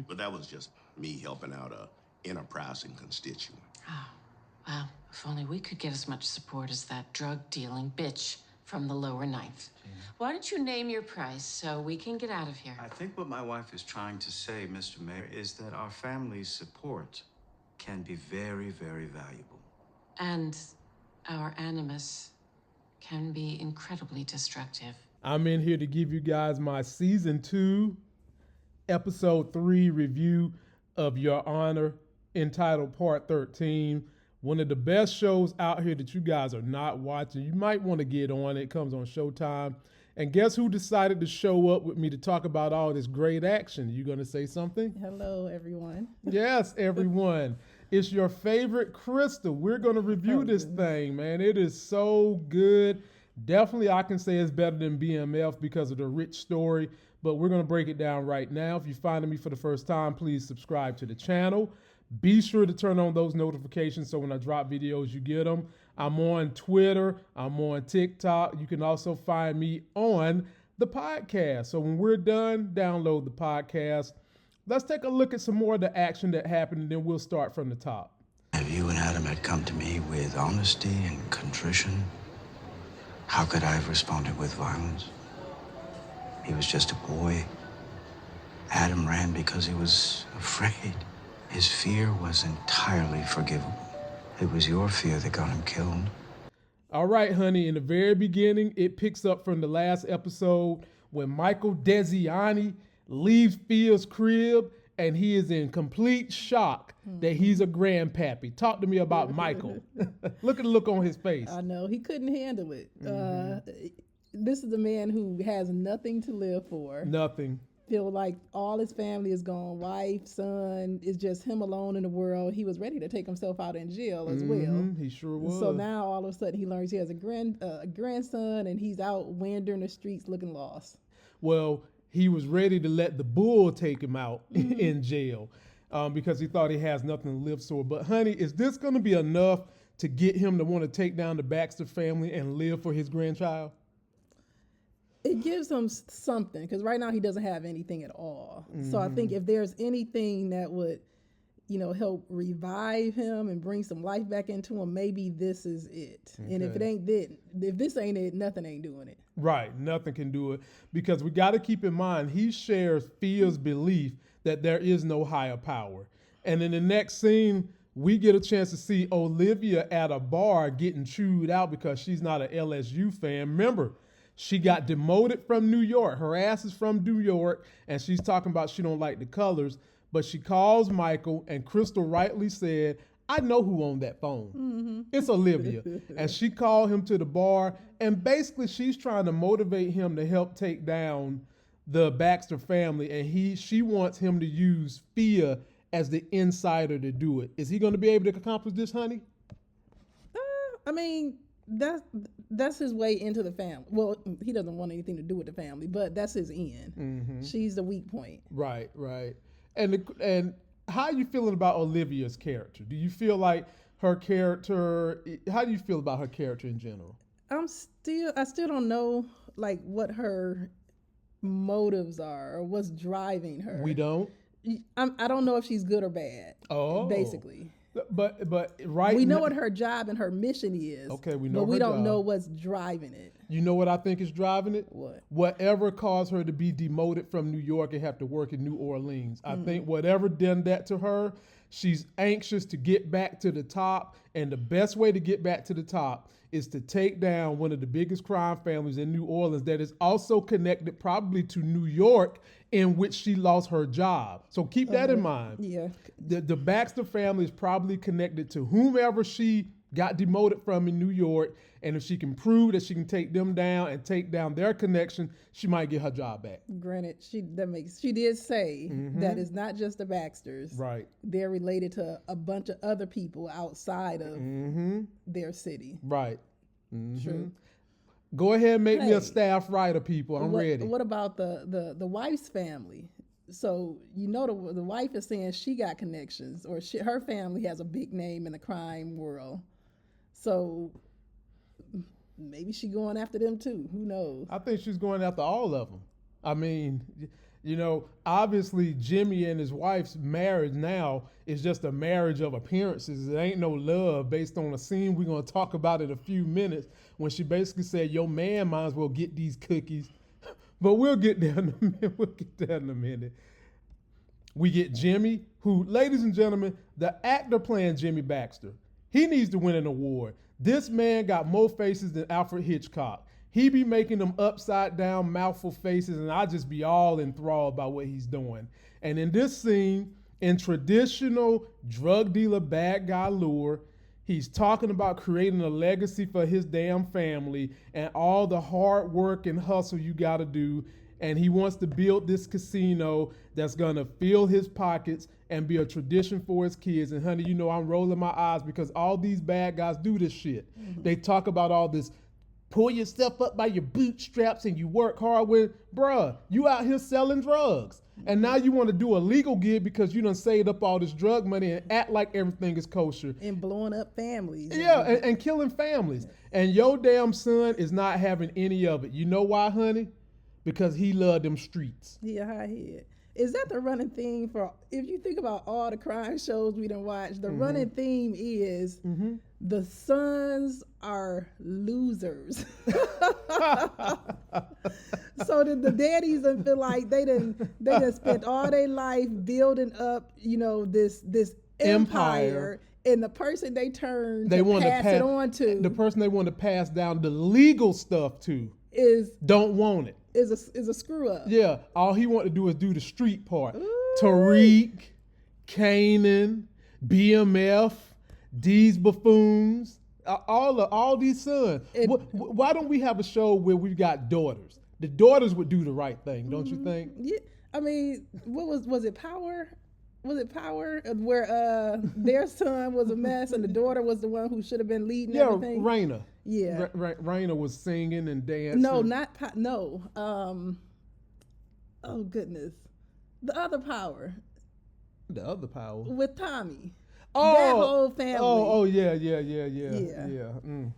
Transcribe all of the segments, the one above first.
But that was just me helping out a enterprising constituent. Oh, well, if only we could get as much support as that drug-dealing bitch from the lower ninth. Why don't you name your price so we can get out of here? I think what my wife is trying to say, Mr. Mayor, is that our family's support can be very, very valuable. And our animus can be incredibly destructive. I'm in here to give you guys my season 2, episode 3 review of Your Honor, entitled Part 13. One of the best shows out here that you guys are not watching. You might want to get on it. It comes on Showtime. And guess who decided to show up with me to talk about all this great action? You going to say something? Hello, everyone. Yes, everyone. It's your favorite Crystal. We're going to review this thing, man. It is so good. Definitely, I can say it's better than BMF because of the rich story, but we're going to break it down right now. If you're finding me for the first time, please subscribe to the channel. Be sure to turn on those notifications so when I drop videos, you get them. I'm on Twitter. I'm on TikTok. You can also find me on the podcast. So when we're done, download the podcast. Let's take a look at some more of the action that happened, and then we'll start from the top. If you and Adam had come to me with honesty and contrition, how could I have responded with violence? He was just a boy. Adam ran because he was afraid. His fear was entirely forgivable. It was your fear that got him killed. All right, honey, in the very beginning, it picks up from the last episode when Michael Desiani leaves Fia's crib and he is in complete shock that he's a grandpappy. Talk to me about Michael. Look at the look on his face. I know, he couldn't handle it. This is a man who has nothing to live for. Nothing. Feel like all his family is gone. Wife, son, it's just him alone in the world. He was ready to take himself out in jail as well. He sure was. So now all of a sudden he learns he has a grandson and he's out wandering the streets looking lost. Well, he was ready to let the bull take him out in jail because he thought he has nothing to live for. But honey, is this going to be enough to get him to want to take down the Baxter family and live for his grandchild? It gives him something, because right now he doesn't have anything at all. So I think if there's anything that would, help revive him and bring some life back into him, maybe this is it. Okay. And if this ain't it, nothing ain't doing it. Right, nothing can do it, because we got to keep in mind he shares Fia's belief that there is no higher power. And in the next scene, we get a chance to see Olivia at a bar getting chewed out because she's not an LSU fan. Remember, she got demoted from New York. Her ass is from New York, and she's talking about she don't like the colors. But she calls Michael, and Crystal rightly said, I know who owned that phone. It's Olivia. And she called him to the bar, and basically she's trying to motivate him to help take down the Baxter family, and she wants him to use Fia as the insider to do it. Is he going to be able to accomplish this, honey? I mean, that's his way into the family. Well, he doesn't want anything to do with the family, but that's his end. She's the weak point. Right. And how are you feeling about Olivia's character? Do you feel like her character, how do you feel about her character in general? I still don't know like what her motives are or what's driving her. We don't? I don't know if she's good or bad. Oh. Basically. But right, we know what her job and her mission is. Okay, we know. But we don't job. know what's driving it. You know what I think is driving it? What? Whatever caused her to be demoted from New York and have to work in New Orleans. I think whatever done that to her, she's anxious to get back to the top, and the best way to get back to the top is to take down one of the biggest crime families in New Orleans that is also connected probably to New York, in which she lost her job. So keep that in mind. Yeah. The Baxter family is probably connected to whomever she got demoted from in New York, and if she can prove that she can take them down and take down their connection, she might get her job back. Granted, she did say that it's not just the Baxters. Right. They're related to a bunch of other people outside of their city. Right. True. Go ahead and make me a staff writer, people. I'm ready. What about the wife's family? So the wife is saying she got connections, or her family has a big name in the crime world. So maybe she going after them too. Who knows? I think she's going after all of them. I mean, Obviously Jimmy and his wife's marriage now is just a marriage of appearances. It ain't no love, based on a scene we're going to talk about in a few minutes when she basically said, your man might as well get these cookies. But we'll get there in a minute. We get Jimmy, who, ladies and gentlemen, the actor playing Jimmy Baxter, he needs to win an award. This man got more faces than Alfred Hitchcock. He be making them upside down mouthful faces, and I just be all enthralled by what he's doing. And in this scene, in traditional drug dealer bad guy lure, he's talking about creating a legacy for his damn family and all the hard work and hustle you got to do. And he wants to build this casino that's going to fill his pockets and be a tradition for his kids. And honey, I'm rolling my eyes because all these bad guys do this shit. Mm-hmm. They talk about all this, pull yourself up by your bootstraps and you work hard with, bruh, you out here selling drugs. And now you want to do a legal gig because you done saved up all this drug money and act like everything is kosher. And blowing up families. Yeah, and killing families. And your damn son is not having any of it. You know why, honey? Because he loved them streets. He a hothead. Is that the running theme for, if you think about all the crime shows we done watched, the running theme is the sons are losers. So the daddies feel like they done spent all their life building up, this empire. And the person they turn to pass it on to, the person they want to pass down the legal stuff to, don't want it. Is a screw up. Yeah, all he want to do is do the street part. Ooh. Tariq, Kanan, BMF, these buffoons, all these sons. Why don't we have a show where we've got daughters? The daughters would do the right thing, don't you think? Yeah, I mean, was it Power? Was it Power where their son was a mess and the daughter was the one who should have been leading everything? Raina. Yeah, Raina was singing and dancing. No, no. Oh goodness, the other Power. The other Power with Tommy. Oh, that whole family. Yeah.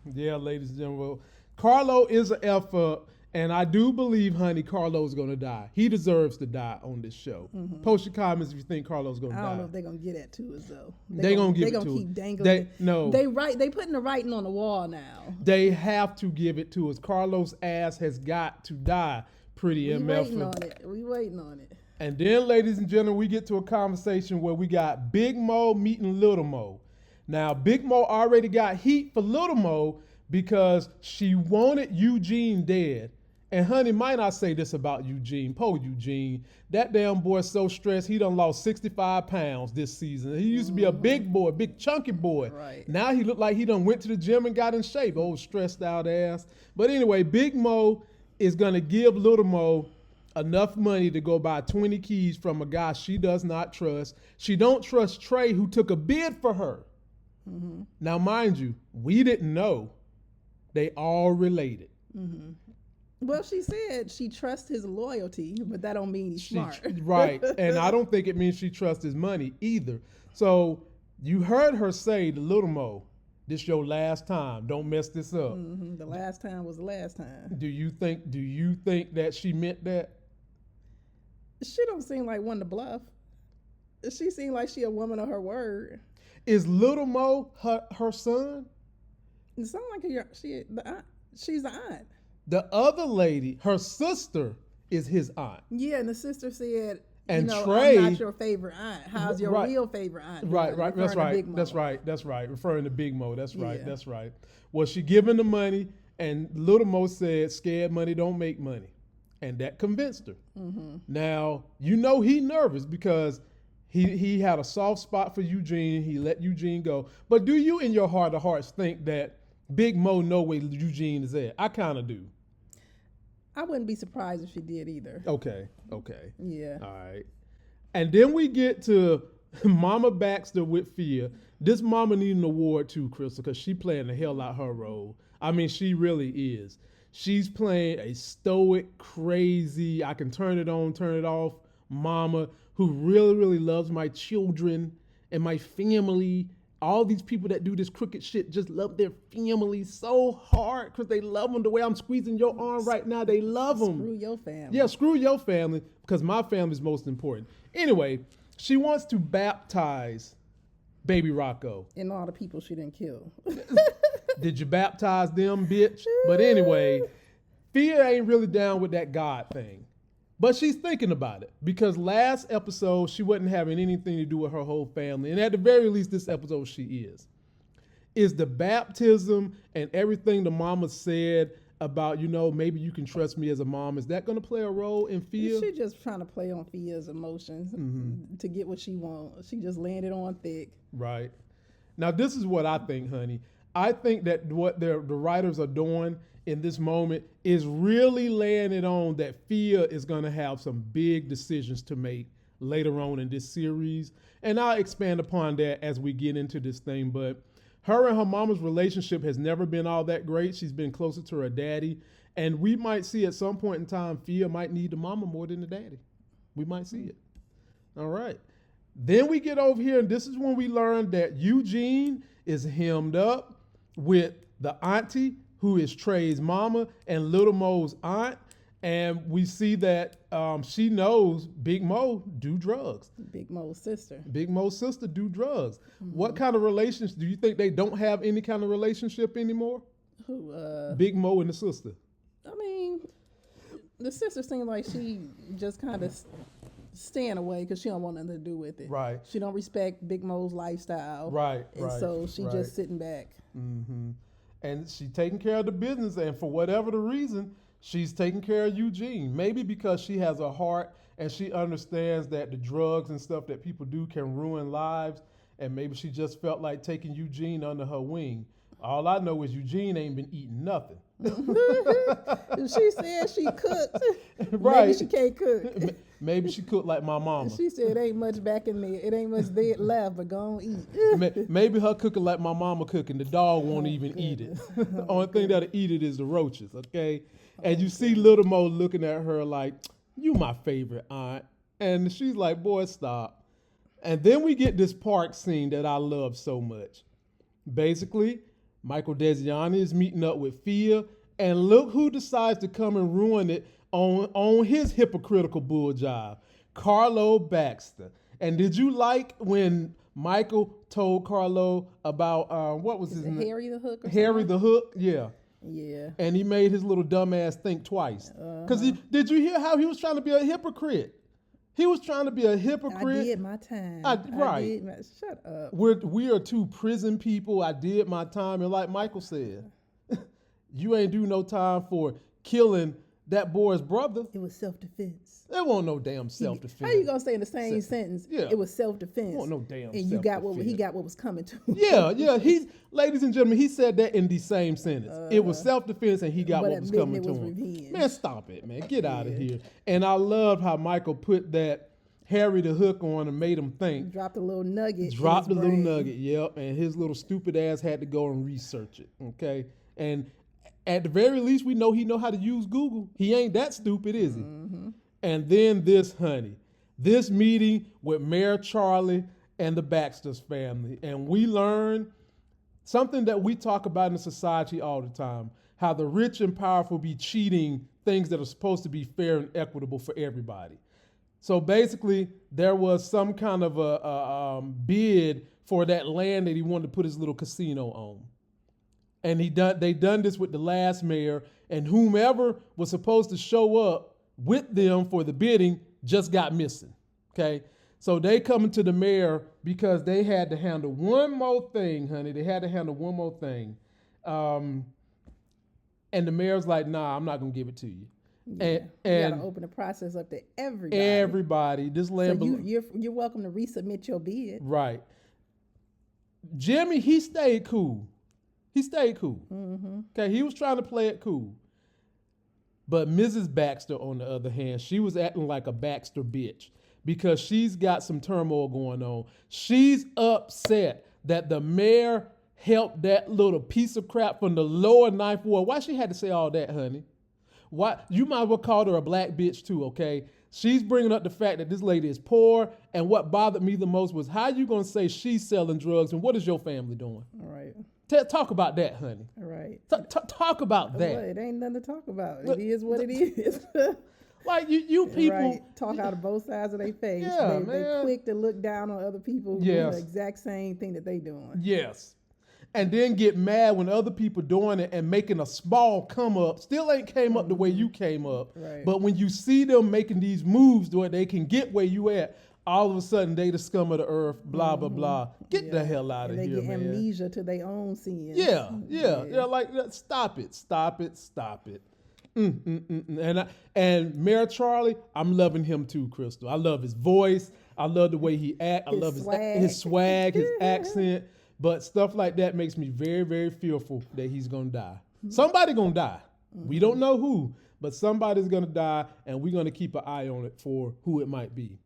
Yeah, ladies and gentlemen. Well, Carlo is an F up. And I do believe, honey, Carlo's going to die. He deserves to die on this show. Mm-hmm. Post your comments if you think Carlo's going to die. I don't know if they're going to get at to us, though. They're going to give it to us. They're going to keep dangling. They putting the writing on the wall now. They have to give it to us. Carlo's ass has got to die, pretty MF. We waiting on it. And then, ladies and gentlemen, we get to a conversation where we got Big Mo meeting Little Mo. Now, Big Mo already got heat for Little Mo because she wanted Eugene dead. And honey, might I say this about Eugene? Poor Eugene. That damn boy's so stressed, he done lost 65 pounds this season. He used to be a big boy, big chunky boy. Right. Now he looked like he done went to the gym and got in shape. Old stressed out ass. But anyway, Big Mo is going to give Little Mo enough money to go buy 20 keys from a guy she does not trust. She don't trust Trey, who took a bid for her. Mm-hmm. Now, mind you, we didn't know. They all related. Mm-hmm. Well, she said she trusts his loyalty, but that don't mean he's smart. Right. And I don't think it means she trusts his money either. So you heard her say to Little Mo, this your last time. Don't mess this up. Mm-hmm. The last time was the last time. Do you think that she meant that? She don't seem like one to bluff. She seemed like she a woman of her word. Is Little Mo her son? It sounds like she's the aunt. The other lady, her sister, is his aunt. Yeah, and the sister said, and Trey, I'm not your favorite aunt. How's your real favorite aunt? Right. That's right. Referring to Big Mo. That's right. Well, she giving the money, and Little Mo said, scared money don't make money. And that convinced her. Mm-hmm. Now, he nervous because he had a soft spot for Eugene. He let Eugene go. But do you in your heart of hearts think that Big Mo know where Eugene is at? I kind of do. I wouldn't be surprised if she did either. Okay. Yeah. All right. And then we get to Mama Baxter with Fear. This mama need an award too, Crystal, because she playing the hell out her role. I mean, she really is. She's playing a stoic, crazy, I can turn it on, turn it off mama who really, really loves my children and my family all these people that do this crooked shit just love their family so hard because they love them the way I'm squeezing your arm right now. They love them. Screw your family. Yeah, screw your family because my family's most important. Anyway, she wants to baptize baby Rocco. And all the people she didn't kill. Did you baptize them, bitch? But anyway, Fia ain't really down with that God thing. But she's thinking about it because last episode, she wasn't having anything to do with her whole family. And at the very least, this episode, she is. Is the baptism and everything the mama said about, maybe you can trust me as a mom, is that going to play a role in Fia? She's just trying to play on Fia's emotions to get what she wants. She just landed on thick. Right. Now, this is what I think, honey. I think that what the writers are doing in this moment is really laying it on that Fia is going to have some big decisions to make later on in this series. And I'll expand upon that as we get into this thing. But her and her mama's relationship has never been all that great. She's been closer to her daddy. And we might see at some point in time, Fia might need the mama more than the daddy. We might see it. All right. Then we get over here, and this is when we learn that Eugene is hemmed up with the auntie, who is Trey's mama and Little Mo's aunt. And we see that she knows Big Mo do drugs. Big Mo's sister. Big Mo's sister do drugs. What kind of relations? Do you think they don't have any kind of relationship anymore? Who? Big Mo and the sister. I mean, the sister seems like she just kind of staying away because she don't want nothing to do with it. Right. She don't respect Big Mo's lifestyle. Right. And so she just sitting back. Mm-hmm. And she's taking care of the business, and for whatever the reason, she's taking care of Eugene. Maybe because she has a heart and she understands that the drugs and stuff that people do can ruin lives, and maybe she just felt like taking Eugene under her wing. All I know is Eugene ain't been eating nothing. She said she cooked. Right. Maybe she can't cook. Maybe she cooked like my mama. She said it ain't much back in there. It ain't much there left, but go on eat. Maybe her cooking like my mama cooking. The dog won't even eat it. The only thing that'll eat it is the roaches, okay? And you see Little Mo looking at her like, you my favorite aunt. And she's like, boy, stop. And then we get this park scene that I love so much. Basically, Michael Desiani is meeting up with Fia, and look who decides to come and ruin it on his hypocritical bull job, Carlo Baxter. And did you like when Michael told Carlo about, what was his name? Harry the Hook or Harry something? the Hook, yeah. Yeah. And he made his little dumbass think twice. Because did you hear how he was trying to be a hypocrite? He was trying to be a hypocrite. I did my time. Right. Shut up. We are two prison people. I did my time. And like Michael said, you ain't do no time for killing that boy's brother. It was self-defense. There wasn't no damn self-defense. How you gonna say in the same sentence? Yeah. It was self-defense. There wasn't no damn and you got self-defense. he got what was coming to him. Yeah. Ladies and gentlemen, he said that in the same sentence. It was self-defense and he got But what was admitting coming it to was him. revenge. Man, stop it, man. Get out of here. And I loved how Michael put that Harry the Hook on and made him think. Dropped a little nugget. Dropped the in his little brain. nugget, yep. And his little stupid ass had to go and research it, okay? And at the very least, we know he know how to use Google. He ain't that stupid, is he? Mm-hmm. And then this meeting with Mayor Charlie and the Baxter's family. And we learn something that we talk about in society all the time, how the rich and powerful be cheating things that are supposed to be fair and equitable for everybody. So basically, there was some kind of a bid for that land that he wanted to put his little casino on. And they done this with the last mayor, and whomever was supposed to show up with them for the bidding just got missing, okay? So they coming to the mayor because they had to handle one more thing, honey. They had to handle one more thing. And the mayor's like, nah, I'm not going to give it to you. Yeah. And you gotta open the process up to everybody. Everybody. This land. So you're welcome to resubmit your bid. Right. Jimmy, he stayed cool. Mm-hmm. Okay, he was trying to play it cool. But Mrs. Baxter, on the other hand, she was acting like a Baxter bitch because she's got some turmoil going on. She's upset that the mayor helped that little piece of crap from the lower ninth ward. Why she had to say all that, honey? Why? You might as well call her a black bitch too, okay? She's bringing up the fact that this lady is poor, and what bothered me the most was how you gonna say she's selling drugs, and what is your family doing? All right. Talk about that, honey. All right. Talk about that. Well, it ain't nothing to talk about. It is what it is. Like you people right. Talk out of both sides of their face. Yeah, They quick to look down on other people who doing the exact same thing that they doing. Yes. And then get mad when other people doing it and making a small come up. Still ain't came up the way you came up. Right. But when you see them making these moves where they can get where you at, all of a sudden they the scum of the earth, blah, blah, blah. Get the hell out of here, man. They get amnesia to their own sins. Yeah. Like, stop it. And Mayor Charlie, I'm loving him too, Crystal. I love his voice. I love the way he act. I love his swag, his accent. But stuff like that makes me very, very fearful that he's gonna die. Somebody gonna die. We don't know who, but somebody's gonna die, and we're gonna keep an eye on it for who it might be.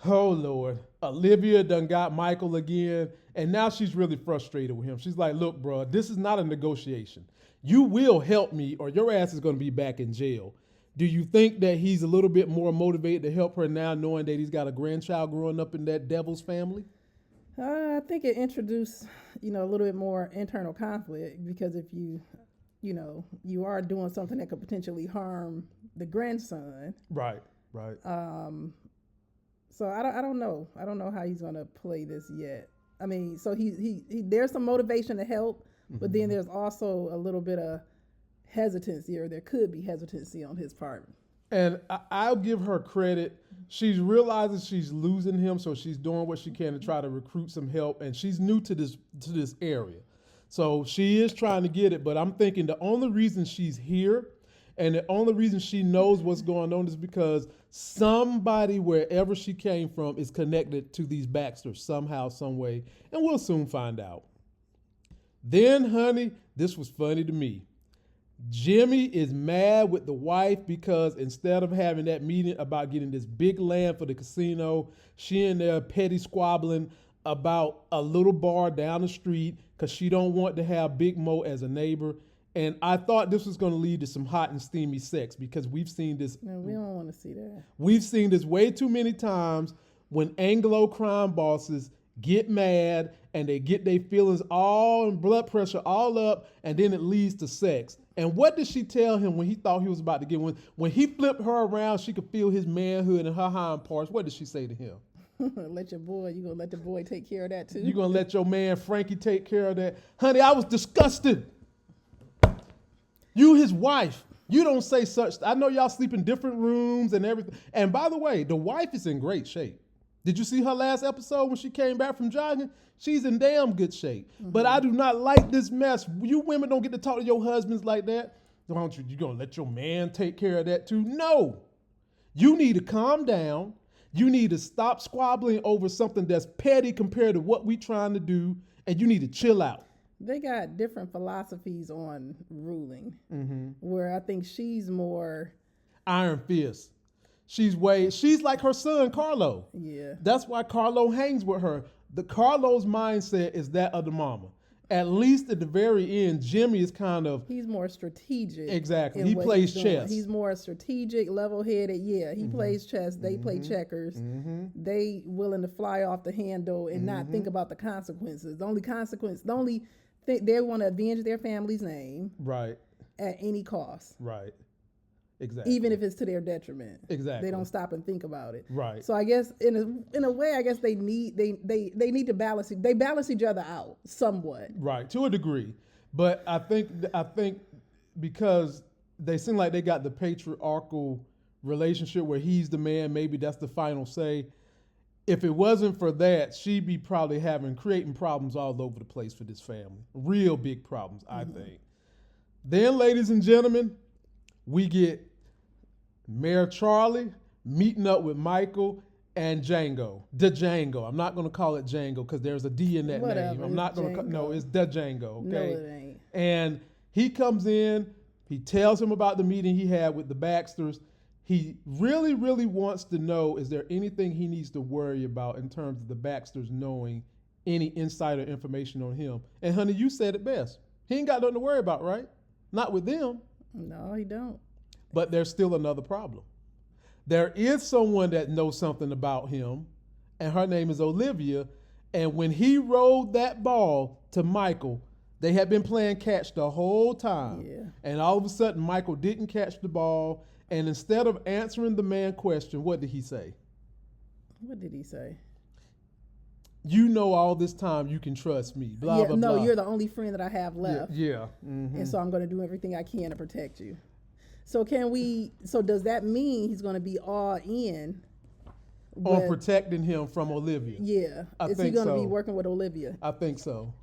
Oh Lord, Olivia done got Michael again, and now she's really frustrated with him. She's like, look, bro, this is not a negotiation. You will help me or your ass is gonna be back in jail. Do you think that he's a little bit more motivated to help her now knowing that he's got a grandchild growing up in that devil's family? I think it introduced, a little bit more internal conflict because if you are doing something that could potentially harm the grandson. Right. So I don't know. I don't know how he's gonna play this yet. I mean, so he there's some motivation to help, but then there's also a little bit of hesitancy, or there could be hesitancy on his part. And I'll give her credit. She's realizing she's losing him, so she's doing what she can to try to recruit some help. And she's new to this area, so she is trying to get it. But I'm thinking the only reason she's here, and the only reason she knows what's going on, is because somebody wherever she came from is connected to these Baxters somehow, some way, and we'll soon find out. Then, honey, this was funny to me. Jimmy is mad with the wife because instead of having that meeting about getting this big land for the casino, she and there petty squabbling about a little bar down the street because she don't want to have Big Mo as a neighbor. And I thought this was going to lead to some hot and steamy sex because we've seen this. No, we don't want to see that. We've seen this way too many times when Anglo crime bosses get mad and they get their feelings all and blood pressure all up, and then it leads to sex. And what did she tell him when he thought he was about to get one? When he flipped her around, she could feel his manhood in her hind parts. What did she say to him? You gonna let the boy take care of that too? You gonna let your man Frankie take care of that? Honey, I was disgusted. You his wife. You don't say such. I know y'all sleep in different rooms and everything. And by the way, the wife is in great shape. Did you see her last episode when she came back from jogging? She's in damn good shape. Mm-hmm. But I do not like this mess. You women don't get to talk to your husbands like that. Don't you? You gonna let your man take care of that too? No. You need to calm down. You need to stop squabbling over something that's petty compared to what we trying to do, and you need to chill out. They got different philosophies on ruling, where I think she's more iron fist. She's like her son, Carlo. Yeah. That's why Carlo hangs with her. Carlo's mindset is that of the mama. At least at the very end, Jimmy is he's more strategic. Exactly. He plays chess. He's more strategic, level-headed. Yeah, he plays chess. They play checkers. They willing to fly off the handle and not think about the consequences. The only thing, they want to avenge their family's name. Right. At any cost. Right. Exactly. Even if it's to their detriment. Exactly. They don't stop and think about it. Right. So I guess in a way, I guess they need to balance it. They balance each other out somewhat. Right, to a degree. But I think because they seem like they got the patriarchal relationship where he's the man, maybe that's the final say. If it wasn't for that, she'd be probably creating problems all over the place for this family. Real big problems, I think. Then, ladies and gentlemen, we get Mayor Charlie meeting up with Michael and Django. The Django. I'm not going to call it Django because there's a D in that name. I'm not going to. No, it's the Django. Okay. No, it ain't. And he comes in. He tells him about the meeting he had with the Baxters. He really, really wants to know, is there anything he needs to worry about in terms of the Baxters knowing any insider information on him? And honey, you said it best. He ain't got nothing to worry about, right? Not with them. No, he don't. But there's still another problem. There is someone that knows something about him, and her name is Olivia. And when he rolled that ball to Michael, they had been playing catch the whole time. Yeah. And all of a sudden, Michael didn't catch the ball. And instead of answering the man question, what did he say? What did he say? You know all this time you can trust me. Blah, yeah, blah, no, blah. you're the only friend that I have left. Yeah. Mm-hmm. And so I'm going to do everything I can to protect you. So does that mean he's going to be all in On protecting him from Olivia. Yeah. Is he going to be working with Olivia? I think so.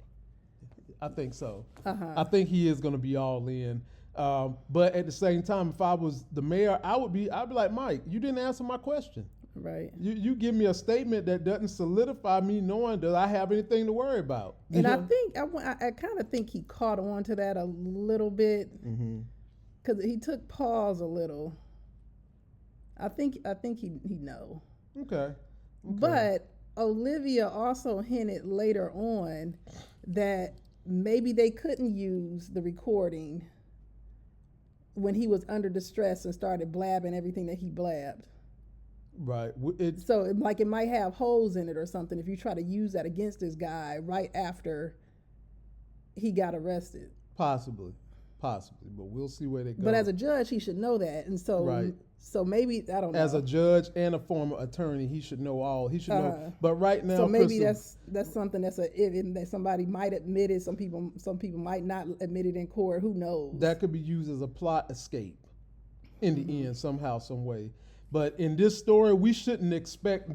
Uh-huh. I think he is going to be all in. But at the same time, if I was the mayor, I'd be like, Mike, you didn't answer my question. Right. You give me a statement that doesn't solidify me knowing that I have anything to worry about. And I think I kind of think he caught on to that a little bit because he took pause a little. I think he know. Okay. But Olivia also hinted later on that maybe they couldn't use the recording when he was under distress and started blabbing everything that he blabbed. Right. So it might have holes in it or something if you try to use that against this guy right after he got arrested. Possibly, but we'll see where they go. But as a judge, he should know that, and so Right. So maybe I don't know. As a judge and a former attorney, he should know all. He should know. But right now, so maybe Crystal, that's something that somebody might admit it. Some people might not admit it in court. Who knows? that could be used as a plot escape in the end, somehow, some way. But in this story, we shouldn't expect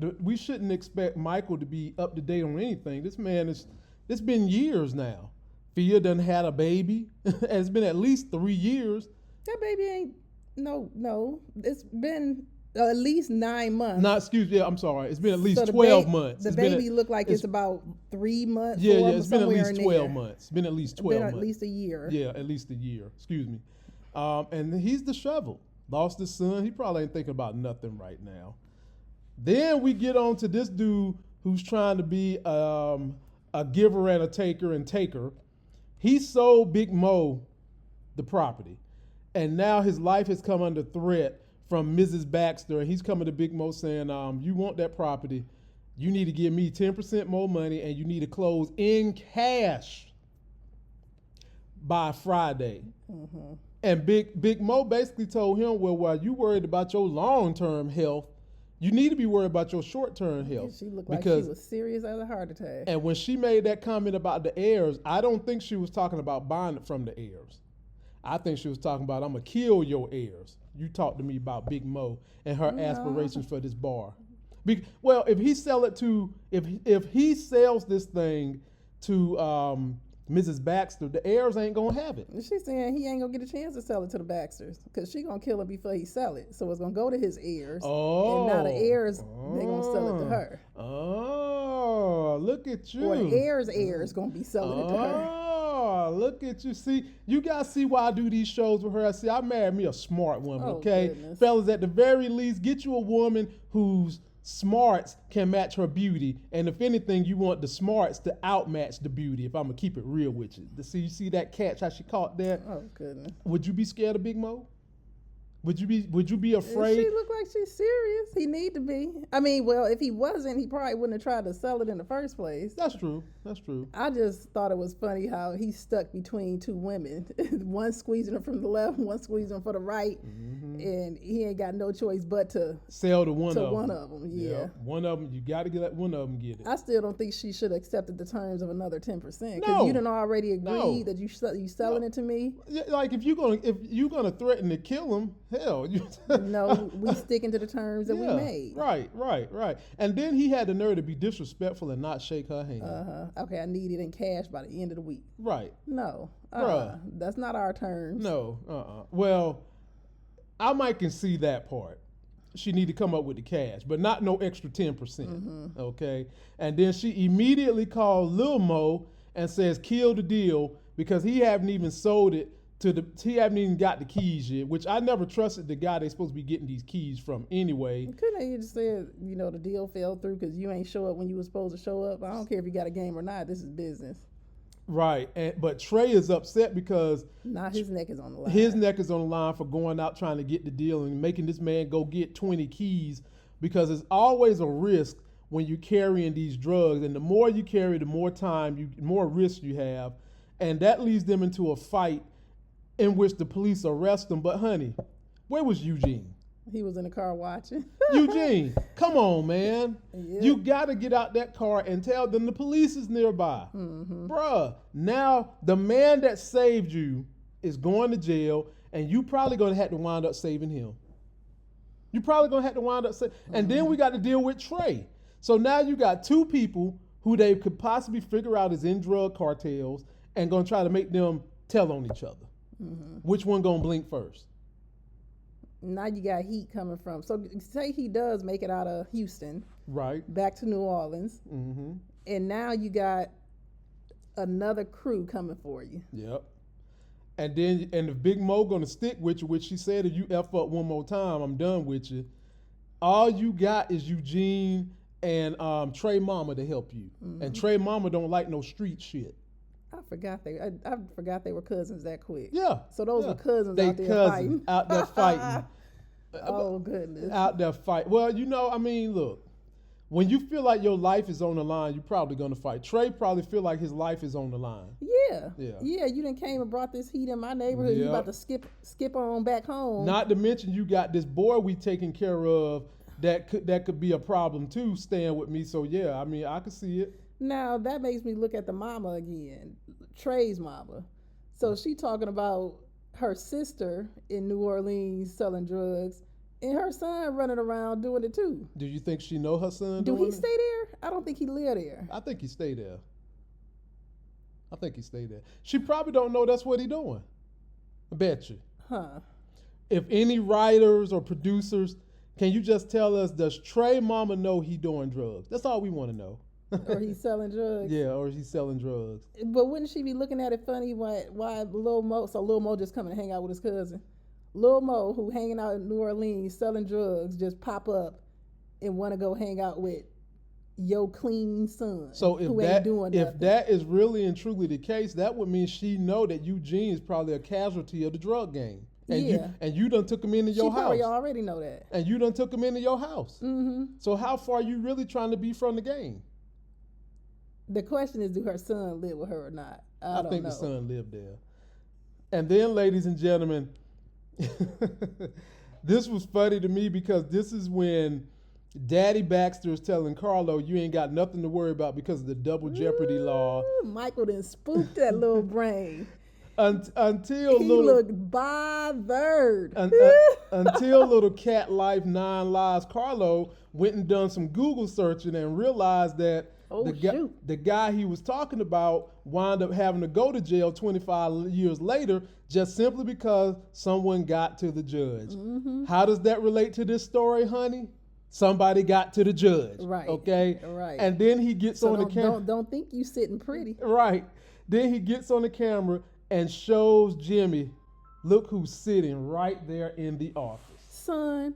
Michael to be up to date on anything. This man it's been years now. Fia done had a baby. It's been at least 3 years. That baby ain't no. It's been at least 9 months. I'm sorry. It's been at least 12 months. The baby looked like it's about 3 months. Yeah, it's been at least 12 months. It's been at least 12 months. At least a year. Yeah, at least a year. Excuse me. And he's disheveled. Lost his son. He probably ain't thinking about nothing right now. Then we get on to this dude who's trying to be a giver and a taker. He sold Big Mo the property. And now his life has come under threat from Mrs. Baxter. And he's coming to Big Mo saying, you want that property. You need to give me 10% more money and you need to close in cash by Friday. Mm-hmm. And Big Mo basically told him, well, while you worried about your long-term health, you need to be worried about your short-term health. She looked like she was serious as a heart attack. And when she made that comment about the heirs, I don't think she was talking about buying it from the heirs. I think she was talking about, I'm going to kill your heirs. You talked to me about Big Mo and her aspirations for this bar. Well, if he sells this thing to Mrs. Baxter, the heirs ain't going to have it. She's saying he ain't going to get a chance to sell it to the Baxters because she going to kill him before he sell it. So it's going to go to his heirs. Oh. And now the heirs, they going to sell it to her. Oh, look at you. Or the heirs going to be selling it to her. Oh, look at you. See, you got to see why I do these shows with her. See, I married me a smart woman, okay? Goodness. Fellas, at the very least, get you a woman whose smarts can match her beauty. And if anything, you want the smarts to outmatch the beauty, if I'm going to keep it real with you. You see that catch, how she caught that? Oh, goodness. Would you be scared of Big Mo? Would you be afraid? She look like she's serious. He need to be. I mean, well, if he wasn't, he probably wouldn't have tried to sell it in the first place. That's true. I just thought it was funny how he's stuck between two women. One squeezing her from the left, one squeezing her from the right. Mm-hmm. And he ain't got no choice but to sell to one of them. Yeah. One of them, you got to let one of them get it. I still don't think she should have accepted the terms of another 10%. Because No. you done already agreed that you selling it to me. Like if you're gonna threaten to kill him, hell. No, we sticking to the terms that we made. Right. And then he had the nerve to be disrespectful and not shake her hand. Okay, I need it in cash by the end of the week. Right. No. Bruh. That's not our terms. No. Well, I might can see that part. She need to come up with the cash, but not no extra 10%. Mm-hmm. Okay. And then she immediately called Lil Mo and says, kill the deal because he haven't even sold it. He haven't even got the keys yet, which I never trusted the guy they supposed to be getting these keys from anyway. Couldn't they just said, the deal fell through because you ain't show up when you were supposed to show up? I don't care if you got a game or not. This is business. Right, but Trey is upset because Now his neck is on the line. his neck is on the line for going out trying to get the deal and making this man go get 20 keys, because it's always a risk when you're carrying these drugs, and the more you carry, the more more risk you have, and that leads them into a fight in which the police arrest them. But honey, where was Eugene? He was in the car watching. Eugene, come on, man. Yeah. You got to get out that car and tell them the police is nearby. Bruh, now the man that saved you is going to jail, and you probably going to have to wind up saving him. You probably going to have to wind up saving. And then we got to deal with Trey. So now you got two people who they could possibly figure out is in drug cartels and going to try to make them tell on each other. Which one going to blink first? Now you got heat coming from. So say he does make it out of Houston, Right. back to New Orleans, and now you got another crew coming for you. Yep. And then, and if Big Mo gonna stick with you, which she said, if you F up one more time, I'm done with you. All you got is Eugene and Trey Mama to help you. And Trey Mama don't like no street shit. I forgot they were cousins that quick. Yeah. So those yeah. were cousins They out there cousins fighting. out there fighting. Oh goodness. Out there fight. Well, you know, I mean, look, when you feel like your life is on the line, you're probably gonna fight. Trey probably feel like his life is on the line. Yeah. Yeah. Yeah, you done came and brought this heat in my neighborhood. You Yep. about to skip on back home. Not to mention you got this boy we taking care of that could be a problem too, staying with me. So yeah, I mean, I can see it. Now that makes me look at the mama again, Trey's mama. So she talking about her sister in New Orleans selling drugs, and her son running around doing it too. Do you think she know her son? Do doing he it? stay there? I don't think he live there. I think he stay there. She probably don't know that's what he doing. I bet you. Huh. If any writers or producers, can you just tell us, does Trey Mama know he doing drugs? That's all we want to know. Or he's selling drugs. Yeah, or he's selling drugs. But wouldn't she be looking at it funny why Lil Mo, so Lil Mo just coming to hang out with his cousin? Lil Mo, who hanging out in New Orleans selling drugs, just pop up and want to go hang out with your clean son. So who ain't doing if nothing. that is really and truly the case, that would mean she know that Eugene is probably a casualty of the drug game. And Yeah. you done took him into She your house. probably already know that. And you done took him into your house. Mm-hmm. So how far are you really trying to be from the game? The question is, do her son live with her or not? I don't think know. the son lived there. And then, ladies and gentlemen, this was funny to me because this is when Daddy Baxter is telling Carlo, you ain't got nothing to worry about because of the double jeopardy law. Ooh, Michael done spooked that little brain. Until He little looked bothered. until little cat life 9 lives, Carlo went and done some Google searching and realized that the guy he was talking about wound up having to go to jail 25 years later just simply because someone got to the judge. Mm-hmm. How does that relate to this story, honey? Somebody got to the judge. Right. Okay. Right. And then he gets on the camera. Don't think you sitting pretty. Right. Then he gets on the camera and shows Jimmy, look who's sitting right there in the office. Son,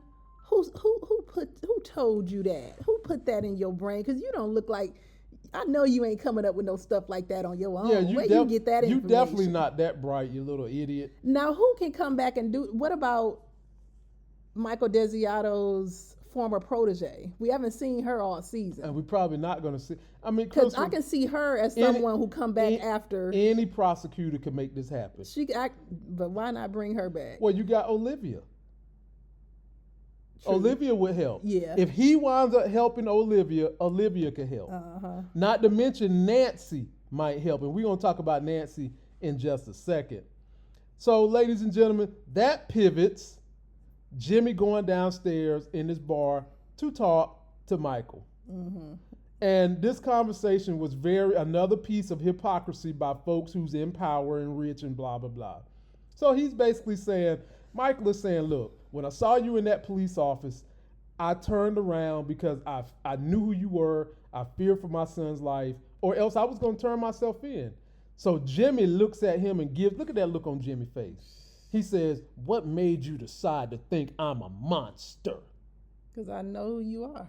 who told you that? Who put that in your brain? Because you don't look like. I know you ain't coming up with no stuff like that on your own. Yeah, Where you get that information? You definitely not that bright, you little idiot. Now, who can come back and do? What about Michael Desiato's former protege? We haven't seen her all season. And we're probably not going to see. I mean, Because I can see her as someone who come back after. Any prosecutor can make this happen. But why not bring her back? Well, you got Olivia. True. Olivia would help. Yeah. If he winds up helping Olivia could help. Uh-huh. Not to mention Nancy might help. And we're going to talk about Nancy in just a second. So, ladies and gentlemen, that pivots Jimmy going downstairs in this bar to talk to Michael. Mm-hmm. And this conversation was another piece of hypocrisy by folks who's in power and rich and blah, blah, blah. So he's basically saying, Michael is saying, look, when I saw you in that police office, I turned around because I knew who you were. I feared for my son's life, or else I was going to turn myself in. So Jimmy looks at him and look at that look on Jimmy's face. He says, what made you decide to think I'm a monster? Because I know who you are.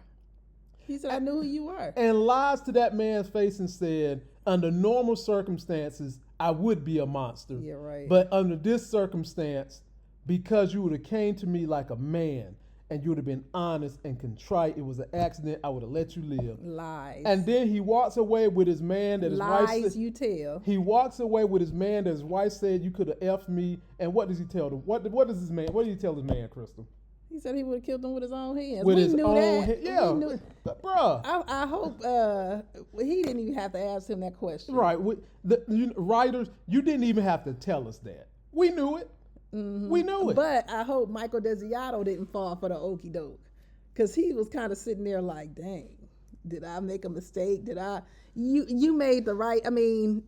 He said, I knew who you were. And lies to that man's face and said, under normal circumstances, I would be a monster. Yeah, right. But under this circumstance, because you would have came to me like a man and you would have been honest and contrite, it was an accident, I would have let you live. Lies. And then he walks away with his man that his wife Lies said, you tell. he walks away with his man that his wife said, you could have effed me. And what does he tell them? What does his man, what did he tell his man, Crystal? He said he would have killed him with his own hands. With we his knew own that. hand. Yeah. We knew, Bruh. I hope he didn't even have to ask him that question. Right. Writers, you didn't even have to tell us that. We knew it. Mm-hmm. We knew it. But I hope Michael Desiato didn't fall for the okie doke. Because he was kind of sitting there like, dang, did I make a mistake? You made the right, I mean,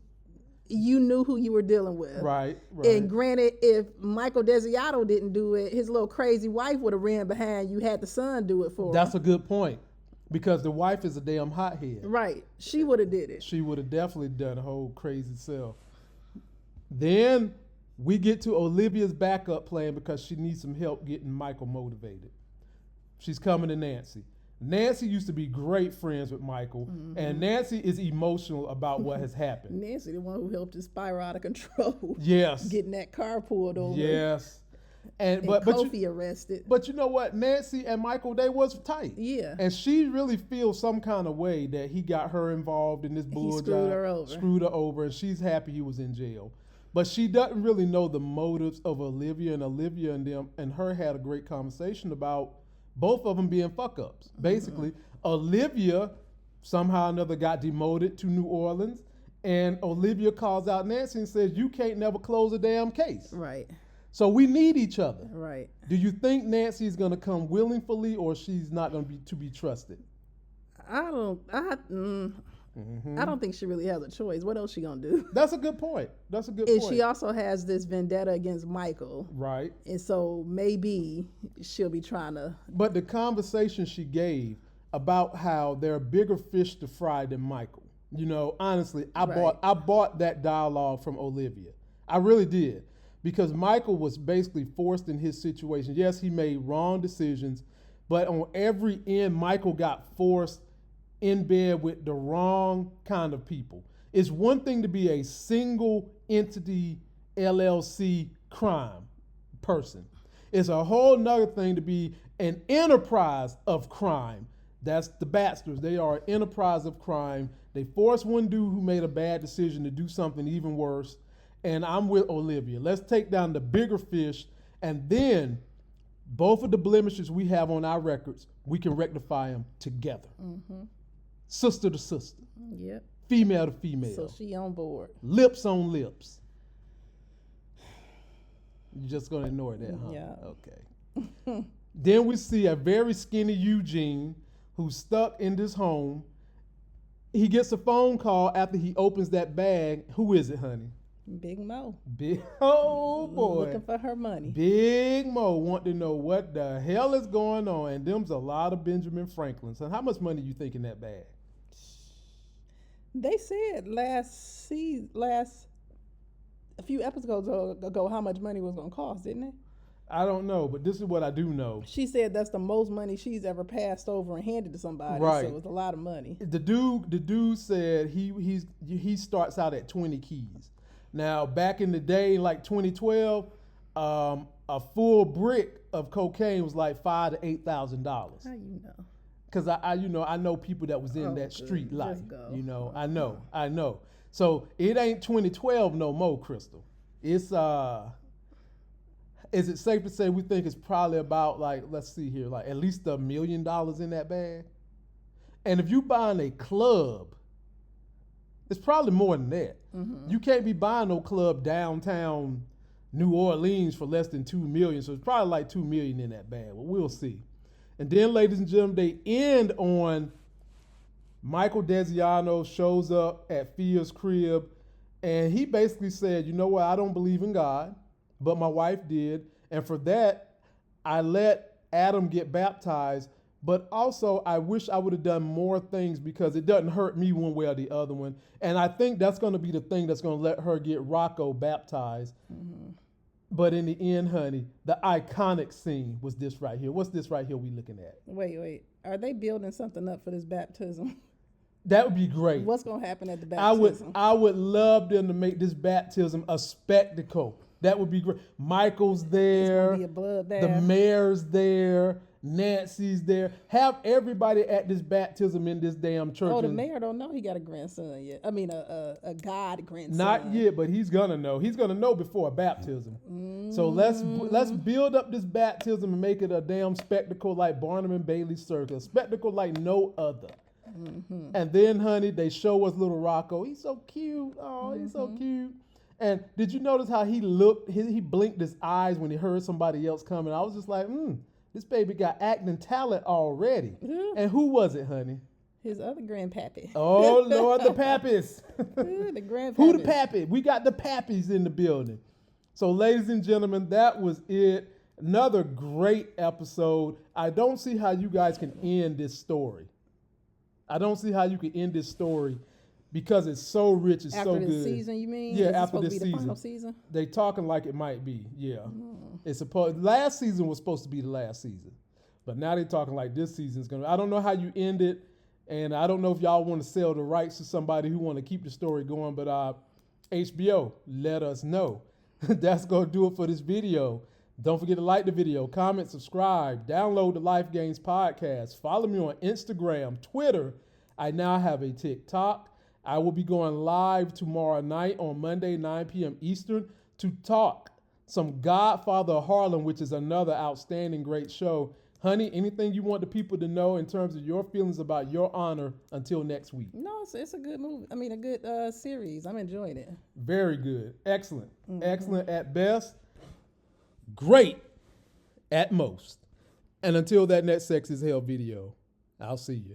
you knew who you were dealing with. Right. And granted, if Michael Desiato didn't do it, his little crazy wife would have ran behind you, had the son do it for him. That's a good point. Because the wife is a damn hothead. Right. She would have did it. She would have definitely done a whole crazy self. Then we get to Olivia's backup plan because she needs some help getting Michael motivated. She's coming to Nancy. Nancy used to be great friends with Michael, and Nancy is emotional about what has happened. Nancy, the one who helped him spiral out of control. Yes. Getting that car pulled over. Yes. And but Kofi arrested. But you know what? Nancy and Michael, they was tight. Yeah. And she really feels some kind of way that he got her involved in this bull screwed job, her over. Screwed her over, and she's happy he was in jail. But she doesn't really know the motives of Olivia and them and her had a great conversation about both of them being fuck-ups. Basically, Olivia somehow or another got demoted to New Orleans, and Olivia calls out Nancy and says, you can't never close a damn case. Right. So we need each other. Right. Do you think Nancy is going to come willingly, or she's not going to be trusted? I don't think she really has a choice. What else she gonna do? That's a good point. And she also has this vendetta against Michael. Right. And so maybe she'll be trying to. But the conversation she gave about how there are bigger fish to fry than Michael. You know, honestly, I bought that dialogue from Olivia. I really did. Because Michael was basically forced in his situation. Yes, he made wrong decisions, but on every end, Michael got forced in bed with the wrong kind of people. It's one thing to be a single entity LLC crime person. It's a whole nother thing to be an enterprise of crime. That's the Baxters. They are an enterprise of crime. They forced one dude who made a bad decision to do something even worse. And I'm with Olivia. Let's take down the bigger fish, and then both of the blemishes we have on our records, we can rectify them together. Sister to sister. Yep. Female to female. So she on board. Lips on lips. You're just gonna ignore that, huh? Yeah. Okay. Then we see a very skinny Eugene who's stuck in this home. He gets a phone call after he opens that bag. Who is it, honey? Big Mo. Oh boy. Looking for her money. Big Mo want to know what the hell is going on, and them's a lot of Benjamin Franklins. And how much money you think in that bag? They said a few episodes ago how much money was gonna cost, didn't they? I don't know, but this is what I do know. She said that's the most money she's ever passed over and handed to somebody. Right. So it was a lot of money. The dude said he starts out at 20 keys. Now, back in the day, like 2012, a full brick of cocaine was like $5,000 to $8,000. How you know? Because I know people that was in that street life. You know, I know. So it ain't 2012 no more, Crystal. It's is it safe to say we think it's probably about, like, let's see here, like at least $1 million in that bag? And if you buying a club, it's probably more than that. You can't be buying no club downtown New Orleans for less than $2 million. So it's probably like $2 million in that bag. Well, we'll see. And then, ladies and gentlemen, they end on Michael Desiano shows up at Fia's crib, and he basically said, you know what, I don't believe in God, but my wife did. And for that, I let Adam get baptized. But also, I wish I would have done more things because it doesn't hurt me one way or the other one. And I think that's going to be the thing that's going to let her get Rocco baptized. But in the end, honey, the iconic scene was this right here. What's this right here we looking at? Wait. Are they building something up for this baptism? That would be great. What's gonna happen at the baptism? I would love them to make this baptism a spectacle. That would be great. Michael's there. It's gonna be a bloodbath. The mayor's there. Nancy's there. Have everybody at this baptism in this damn church. Oh, the mayor don't know he got a grandson yet. I mean, a god grandson. Not yet, but he's gonna know. He's gonna know before a baptism. So let's build up this baptism and make it a damn spectacle like Barnum and Bailey Circus. Spectacle like no other. And then, honey, they show us little Rocco. He's so cute. Oh, he's so cute. And did you notice how he looked? He blinked his eyes when he heard somebody else coming. I was just like, this baby got acting talent already. And who was it, honey? His other grandpappy. Oh, Lord, the pappies. The grandpappy. Who the pappy? We got the pappies in the building. So, ladies and gentlemen, that was it. Another great episode. I don't see how you guys can end this story. I don't see how you can end this story because it's so rich, it's so good. After this season, you mean? Yeah, Is after this this supposed to be the season. final season? They talking like it might be, yeah. It's supposed. Last season was supposed to be the last season, but now they're talking like this season's gonna. I don't know how you end it, and I don't know if y'all want to sell the rights to somebody who want to keep the story going. But HBO, let us know. That's gonna do it for this video. Don't forget to like the video, comment, subscribe, download the Life Gains podcast. Follow me on Instagram, Twitter. I now have a TikTok. I will be going live tomorrow night on Monday, 9 p.m. Eastern, to talk some Godfather of Harlem, which is another outstanding great show. Honey, anything you want the people to know in terms of your feelings about Your Honor until next week? No, it's a good movie. I mean, a good series. I'm enjoying it. Very good. Excellent. Excellent at best. Great at most. And until that next Sex is Hell video, I'll see you.